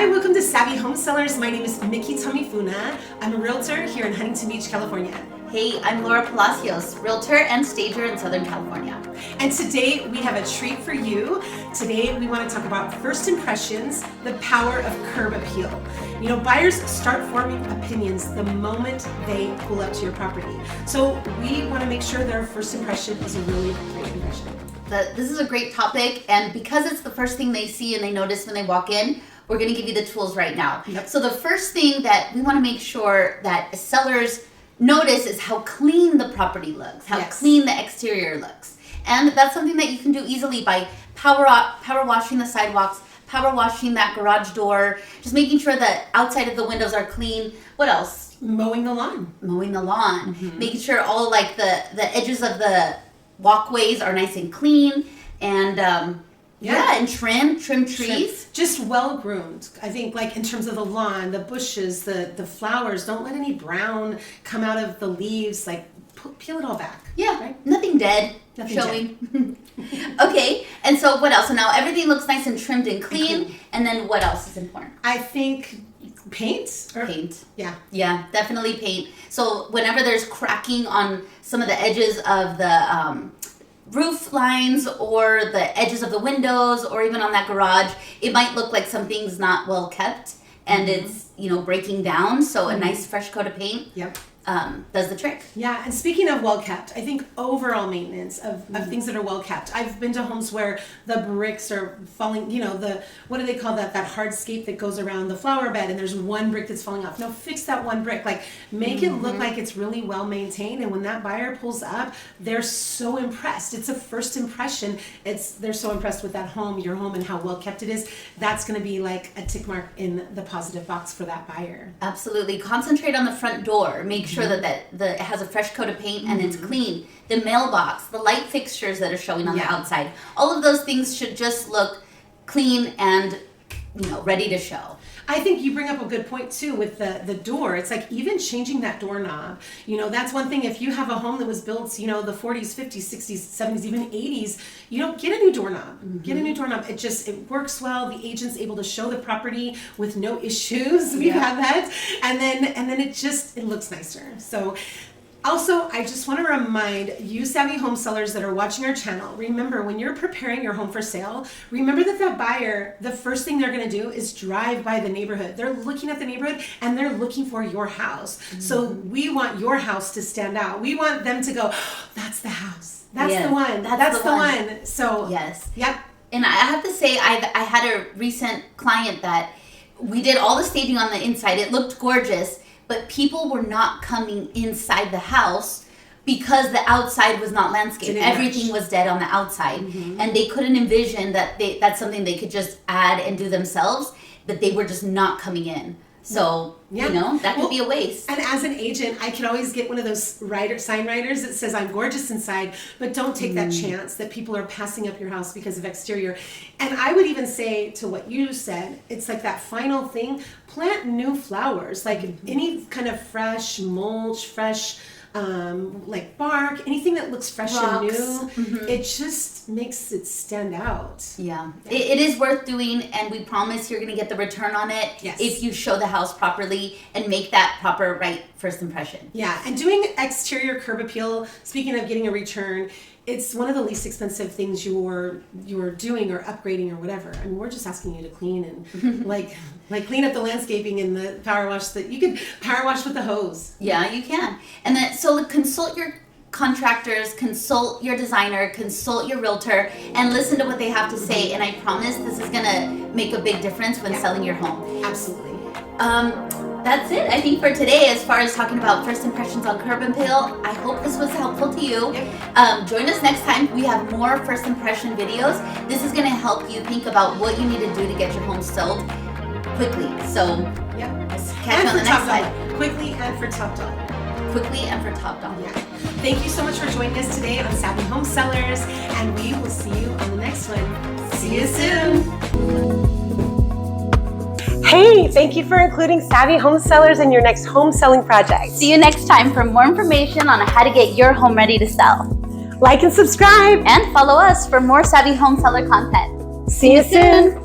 Hi, welcome to Savvy Home Sellers. My name is Tameifuna. I'm a realtor here in Huntington Beach, California. Hey, I'm Palacios, realtor and stager in Southern California. And today we have a treat for you. Today we want to talk about first impressions, the power of curb appeal. You know, buyers start forming opinions the moment they pull up to your property. So we want to make sure their first impression is a really great impression. This is a great topic, and because it's the first thing they see and they notice when they walk in, we're going to give you the tools right now. Yep. So the first thing that we want to make sure that sellers notice is how clean the property looks, how clean the exterior looks. And that's something that you can do easily by power washing the sidewalks, power washing that garage door, just making sure that outside of the windows are clean. What else? Mowing the lawn. Mowing the lawn. Mm-hmm. Making sure all like the edges of the walkways are nice and clean, and and trim trees. Just well groomed. I think, like in terms of the lawn, the bushes, the flowers, don't let any brown come out of the leaves. Like peel it all back. Yeah, right? Nothing dead showing. Okay, and so what else? So now everything looks nice and trimmed and clean. And then what else is important? I think paint. Paint. Yeah, definitely paint. So whenever there's cracking on some of the edges of the roof lines or the edges of the windows or even on that garage, it might look like something's not well kept and it's breaking down. So a nice fresh coat of paint does the trick. Yeah, and speaking of well kept, I think overall maintenance of things that are well kept. I've been to homes where the bricks are falling, what do they call that hardscape that goes around the flower bed, and there's one brick that's falling off. No, fix that one brick. Like, make it look like it's really well maintained, and when that buyer pulls up, they're so impressed. It's a first impression. They're so impressed with that home, your home, and how well kept it is. That's going to be like a tick mark in the positive box for that buyer. Absolutely. Concentrate on the front door. Make sure that it has a fresh coat of paint and it's clean. The mailbox, the light fixtures that are showing on the outside, all of those things should just look clean and ready to show. I think you bring up a good point too with the door. It's like even changing that doorknob. That's one thing. If you have a home that was built, the 40s, 50s, 60s, 70s, even 80s, get a new doorknob. Get a new doorknob. It works well. The agent's able to show the property with no issues. We've had that. And then it looks nicer. So also, I just want to remind you savvy home sellers that are watching our channel, remember when you're preparing your home for sale, remember that buyer, the first thing they're going to do is drive by the neighborhood. They're looking at the neighborhood and they're looking for your house. So we want your house to stand out. We want them to go, oh, that's the house. That's the one. That's the one. So yes. Yep. And I have to say, I had a recent client that we did all the staging on the inside. It looked gorgeous. But people were not coming inside the house because the outside was not landscaped. Everything was dead on the outside. And they couldn't envision that that's something they could just add and do themselves, but they were just not coming in. So, that could be a waste. And as an agent, I can always get one of those sign writers that says, I'm gorgeous inside, but don't take that chance that people are passing up your house because of exterior. And I would even say to what you said, it's like that final thing, plant new flowers, like any kind of fresh mulch, fresh like bark, anything that looks fresh and new, it just makes it stand out. Yeah. It is worth doing, and we promise you're going to get the return on it if you show the house properly and make that proper right first impression. Yeah, and doing exterior curb appeal, speaking of getting a return, it's one of the least expensive things you're doing or upgrading or whatever. I mean, we're just asking you to clean and like clean up the landscaping and the power wash that you can power wash with the hose. Yeah, you can. And then so consult your contractors, consult your designer, consult your realtor, and listen to what they have to say. And I promise this is gonna make a big difference when selling your home. Absolutely. That's it, I think, for today, as far as talking about first impressions on curb appeal. I hope this was helpful to you. Join us next time. We have more first impression videos. This is going to help you think about what you need to do to get your home sold quickly. So, catch you on the next slide. Quickly and for top dollar. Quickly and for top dollar. Yeah. Thank you so much for joining us today on Savvy Home Sellers, and we will see you on the next one. See you soon. Hey, thank you for including Savvy Home Sellers in your next home selling project. See you next time for more information on how to get your home ready to sell. Like and subscribe. And follow us for more Savvy Home Seller content. See you soon.